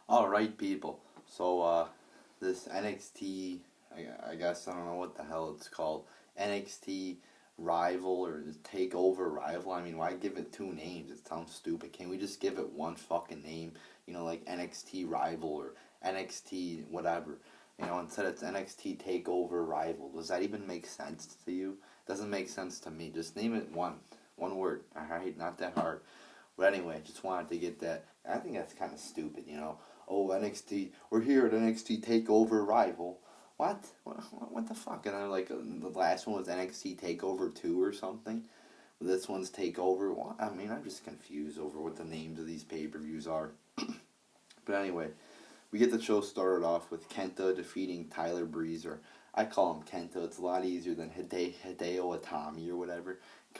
All right, people. So, this NXT, I guess I don't know what the hell it's called, NXT rival or Takeover rival. I mean, why give it two names? It sounds stupid. Can we just give it one fucking name? You know, like NXT rival or NXT whatever. You know, instead it's NXT Takeover rival. Does that even make sense to you? Doesn't make sense to me. Just name it one word. All right, not that hard. But anyway, just wanted to get that. I think that's kind of stupid, you know. Oh, NXT, we're here at NXT Takeover Rival. What? What the fuck? And then, like, the last one was NXT Takeover 2 or something. This one's Takeover. What? I mean, I'm just confused over what the names of these pay-per-views are. But anyway, we get the show started off with Kenta defeating Tyler Breeze, or I call him Kenta. It's a lot easier than Hideo Itami or whatever.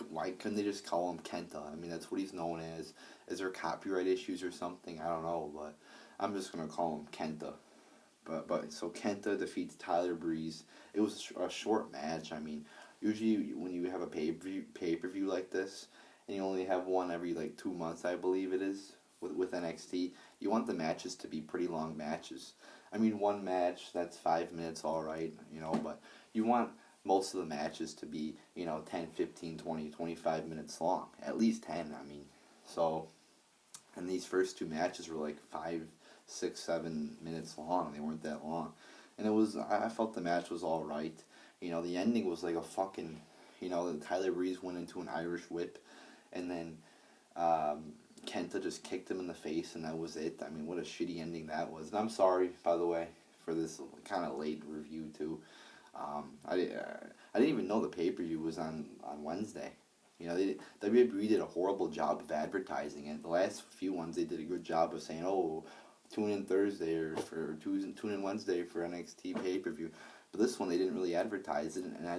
Why couldn't they just call him Kenta? I mean, that's what he's known as. Is there copyright issues or something? I don't know, but I'm just gonna call him Kenta. But so Kenta defeats Tyler Breeze. It was a short match. I mean, usually when you have a pay per view like this, and you only have one every like 2 months, I believe it is with NXT, you want the matches to be pretty long matches. I mean, one match that's 5 minutes, all right, you know, but you want most of the matches to be, you know, 10, 15, 20, 25 minutes long. At least 10, I mean. So, and these first two matches were like 5, 6, 7 minutes long. They weren't that long. And I felt the match was all right. You know, the ending was like a fucking, you know, Tyler Breeze went into an Irish whip, and then Kenta just kicked him in the face, and that was it. I mean, what a shitty ending that was. And I'm sorry, by the way, for this kind of late review, too. I didn't even know the pay-per-view was on Wednesday. You know, WWE did a horrible job of advertising it. The last few ones, they did a good job of saying, oh, tune in Thursday or tune in Wednesday for NXT pay-per-view. But this one, they didn't really advertise it, and I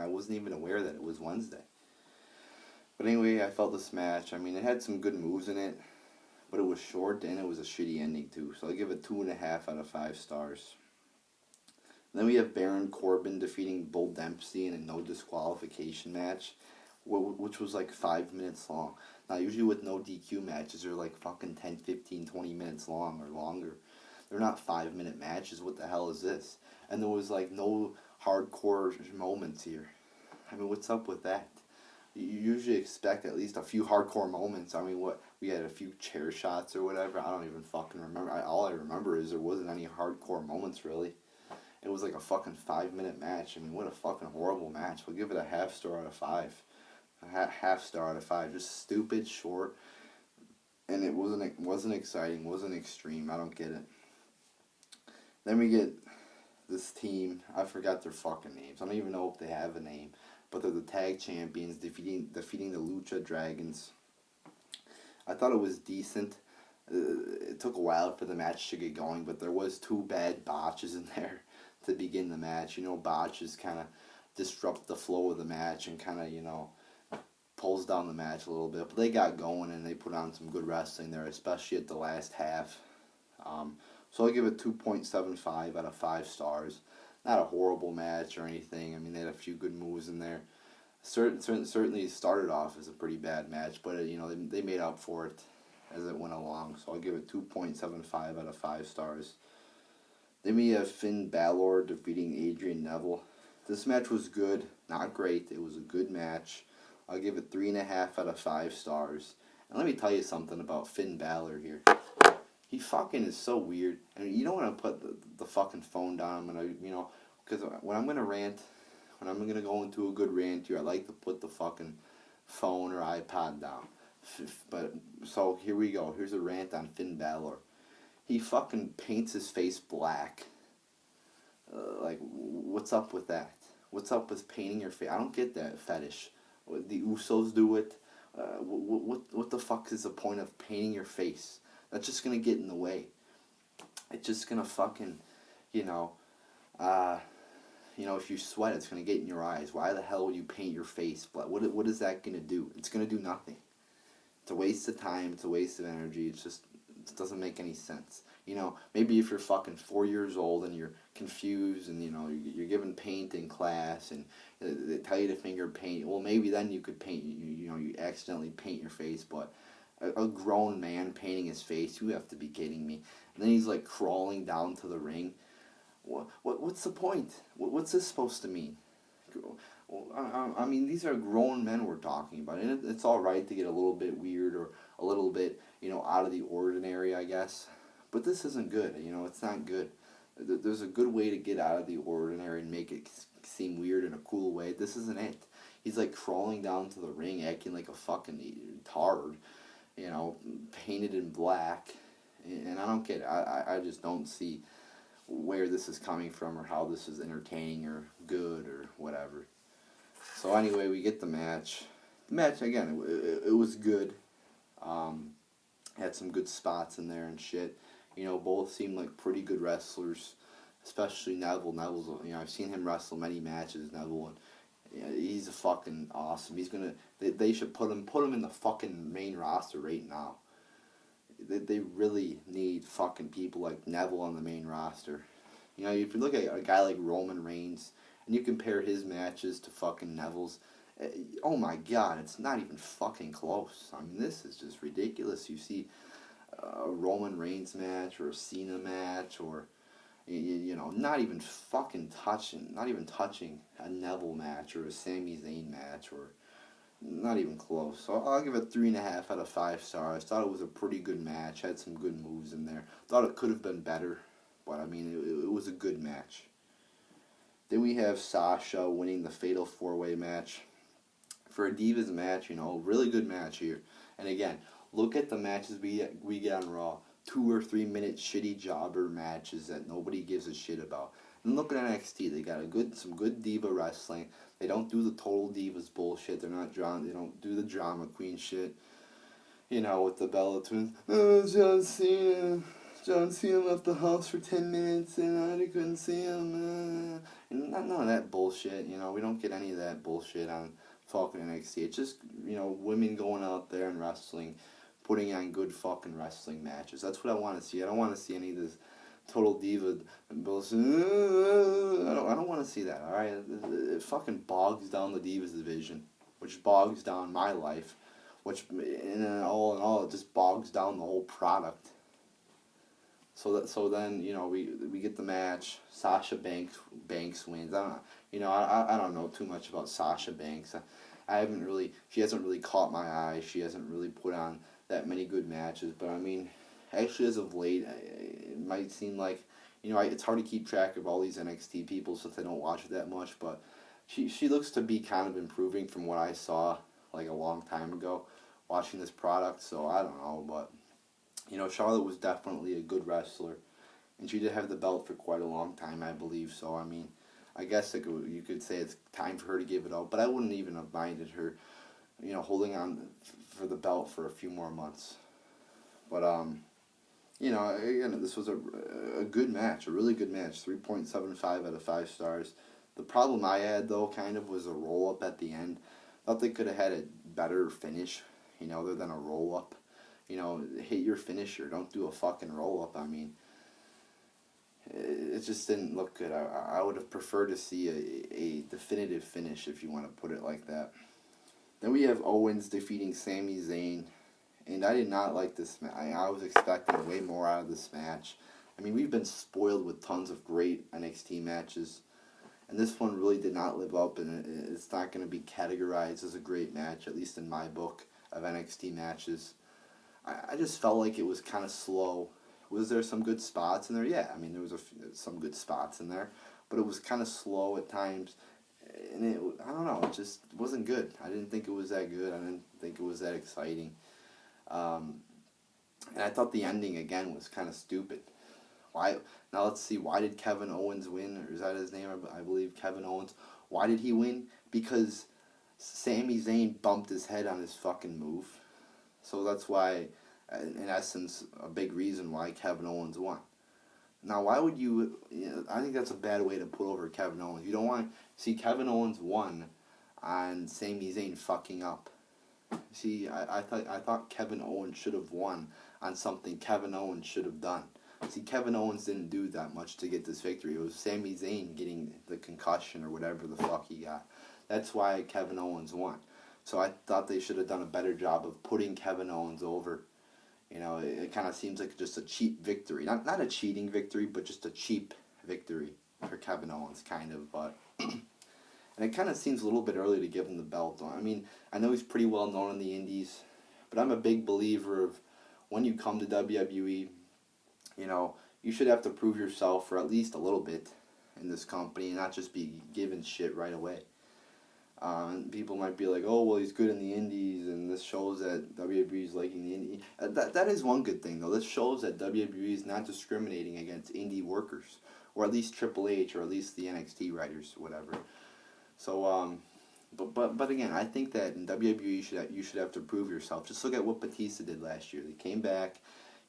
wasn't even aware that it was Wednesday. But anyway, I felt this match. I mean, it had some good moves in it, but it was short, and it was a shitty ending, too. So I give it 2.5 out of 5 stars. Then we have Baron Corbin defeating Bull Dempsey in a no disqualification match, which was like 5 minutes long. Now, usually with no DQ matches, they're like fucking 10, 15, 20 minutes long or longer. They're not 5-minute matches. What the hell is this? And there was like no hardcore moments here. I mean, what's up with that? You usually expect at least a few hardcore moments. I mean, we had a few chair shots or whatever. I don't even fucking remember. All I remember is there wasn't any hardcore moments, really. It was like a fucking 5-minute match. I mean, what a fucking horrible match. We'll give it a half star out of 5. Half star out of 5. Just stupid, short, and it wasn't exciting, wasn't extreme. I don't get it. Then we get this team. I forgot their fucking names. I don't even know if they have a name, but they're the tag champions defeating the Lucha Dragons. I thought it was decent. It took a while for the match to get going, but there was 2 bad botches in there to begin the match. You know, botches kind of disrupt the flow of the match and kind of, you know, pulls down the match a little bit. But they got going and they put on some good wrestling there, especially at the last half. So I'll give it 2.75 out of 5 stars. Not a horrible match or anything. I mean, they had a few good moves in there. Certainly started off as a pretty bad match, but you know, they made up for it as it went along. So I'll give it 2.75 out of 5 stars. Then we have Finn Balor defeating Adrian Neville. This match was good, not great. It was a good match. I'll give it 3.5 out of 5 stars. And let me tell you something about Finn Balor here. He fucking is so weird. I mean, you don't want to put the fucking phone down. Because when I'm gonna rant, when I'm gonna go into a good rant here, I like to put the fucking phone or iPod down. But so here we go. Here's a rant on Finn Balor. He fucking paints his face black. Like, what's up with that? What's up with painting your face? I don't get that fetish. The Usos do it. What the fuck is the point of painting your face? That's just gonna get in the way. It's just gonna fucking, if you sweat, it's gonna get in your eyes. Why the hell would you paint your face black? What is that gonna do? It's gonna do nothing. It's a waste of time. It's a waste of energy. It doesn't make any sense. You know, maybe if you're fucking 4 years old and you're confused and, you're given paint in class and they tell you to finger paint, well, maybe then you could paint, you accidentally paint your face, but A grown man painting his face. You have to be kidding me. And then he's like crawling down to the ring. What's the point? What's this supposed to mean? I mean, these are grown men we're talking about, and it's all right to get a little bit weird or a little bit, out of the ordinary, I guess. But this isn't good. It's not good. There's a good way to get out of the ordinary and make it seem weird in a cool way. This isn't it. He's like crawling down to the ring, acting like a fucking tard, painted in black, and I don't get it. I just don't see where this is coming from or how this is entertaining or good or whatever. So anyway, we get the match. The match, again, it was good. Had some good spots in there and shit. Both seemed like pretty good wrestlers, especially Neville. Neville's, I've seen him wrestle many matches, Neville, and he's a fucking awesome. They should put him in the fucking main roster right now. They really need fucking people like Neville on the main roster. If you look at a guy like Roman Reigns and you compare his matches to fucking Neville's, oh my god, it's not even fucking close. I mean, this is just ridiculous. You see a Roman Reigns match or a Cena match or, not even touching a Neville match or a Sami Zayn match or not even close. So I'll give it 3.5 out of 5 stars. Thought it was a pretty good match. Had some good moves in there. Thought it could have been better, but I mean, it was a good match. Then we have Sasha winning the Fatal 4-Way match. For a Divas match, really good match here. And again, look at the matches we get on Raw. 2 or 3 minute shitty jobber matches that nobody gives a shit about. And look at NXT. They got some good diva wrestling. They don't do the total divas bullshit. They don't do the drama queen shit. With the Bella Twins. Oh, John Cena left the house for 10 minutes and I couldn't see him. And none of that bullshit. We don't get any of that bullshit on fucking NXT. It's just, women going out there and wrestling, putting on good fucking wrestling matches. That's what I want to see. I don't want to see any of this total diva bullshit. I don't want to see that, alright? It fucking bogs down the Divas division, which bogs down my life, which, all in all, it just bogs down the whole product. So then, we get the match. Sasha Banks wins. I don't know too much about Sasha Banks. She hasn't really caught my eye. She hasn't really put on that many good matches. But I mean, actually as of late, it might seem like, it's hard to keep track of all these NXT people since I don't watch it that much. But she looks to be kind of improving from what I saw like a long time ago watching this product. So I don't know, but Charlotte was definitely a good wrestler, and she did have the belt for quite a long time, I believe. So I mean, I guess you could say it's time for her to give it up, but I wouldn't even have minded her, holding on for the belt for a few more months. But again, this was a good match, a really good match. 3.75 out of 5 stars. The problem I had though, kind of, was a roll up at the end. Thought they could have had a better finish, other than a roll up. Hit your finisher. Don't do a fucking roll-up. I mean, it just didn't look good. I would have preferred to see a definitive finish, if you want to put it like that. Then we have Owens defeating Sami Zayn. And I did not like this match. I was expecting way more out of this match. I mean, we've been spoiled with tons of great NXT matches. And this one really did not live up, and it's not going to be categorized as a great match, at least in my book of NXT matches. I just felt like it was kind of slow. Was there some good spots in there? Yeah, I mean, there was some good spots in there. But it was kind of slow at times. And I don't know, it just wasn't good. I didn't think it was that good. I didn't think it was that exciting. And I thought the ending, again, was kind of stupid. Why? Now let's see, why did Kevin Owens win? Or is that his name? I believe Kevin Owens. Why did he win? Because Sami Zayn bumped his head on his fucking move. So that's why, in essence, a big reason why Kevin Owens won. Now, why would you... I think that's a bad way to put over Kevin Owens. You don't want to see Kevin Owens won on Sami Zayn fucking up. See, I thought Kevin Owens should have won on something Kevin Owens should have done. See, Kevin Owens didn't do that much to get this victory. It was Sami Zayn getting the concussion or whatever the fuck he got. That's why Kevin Owens won. So I thought they should have done a better job of putting Kevin Owens over. You know, it kind of seems like just a cheap victory. Not a cheating victory, but just a cheap victory for Kevin Owens, kind of. But and it kind of seems a little bit early to give him the belt. I mean, I know he's pretty well known in the indies, but I'm a big believer of when you come to WWE, you know, you should have to prove yourself for at least a little bit in this company and not just be given shit right away. And people might be like, oh, well, he's good in the indies, and this shows that WWE is liking the indie. That is one good thing, though. This shows that WWE is not discriminating against indie workers, or at least Triple H, or at least the NXT writers, whatever. So, but again, I think that in WWE you should have to prove yourself. Just look at what Batista did last year. He came back,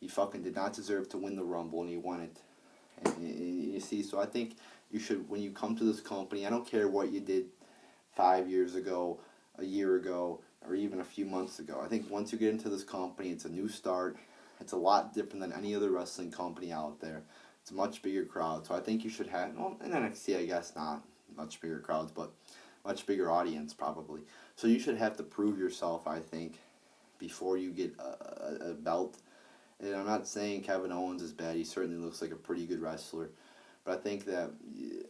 he fucking did not deserve to win the Rumble, and he won it. And you see, so I think you should, when you come to this company, I don't care what you did 5 years ago, a year ago, or even a few months ago. I think once you get into this company, it's a new start. It's a lot different than any other wrestling company out there. It's a much bigger crowd. So I think you should have, well, in NXT, I guess not much bigger crowds, but much bigger audience probably. So you should have to prove yourself, I think, before you get a belt. And I'm not saying Kevin Owens is bad. He certainly looks like a pretty good wrestler. But I think that,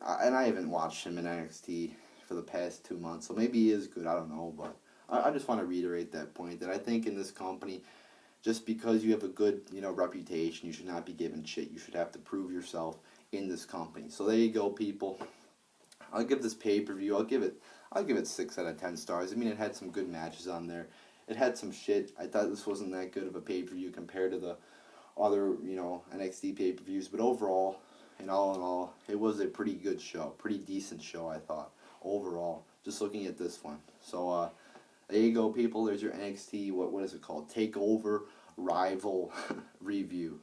and I haven't watched him in NXT for the past 2 months, so maybe he is good, I don't know, but I just want to reiterate that point, that I think in this company, just because you have a good, reputation, you should not be given shit. You should have to prove yourself in this company. So there you go, people. I'll give this pay-per-view, I'll give it 6 out of 10 stars. I mean, it had some good matches on there. It had some shit. I thought this wasn't that good of a pay-per-view compared to the other, NXT pay-per-views, but overall, in all, it was a pretty good show, pretty decent show, I thought. Overall, just looking at this one. So there you go, people. There's your NXT, what is it called? Takeover Rival review.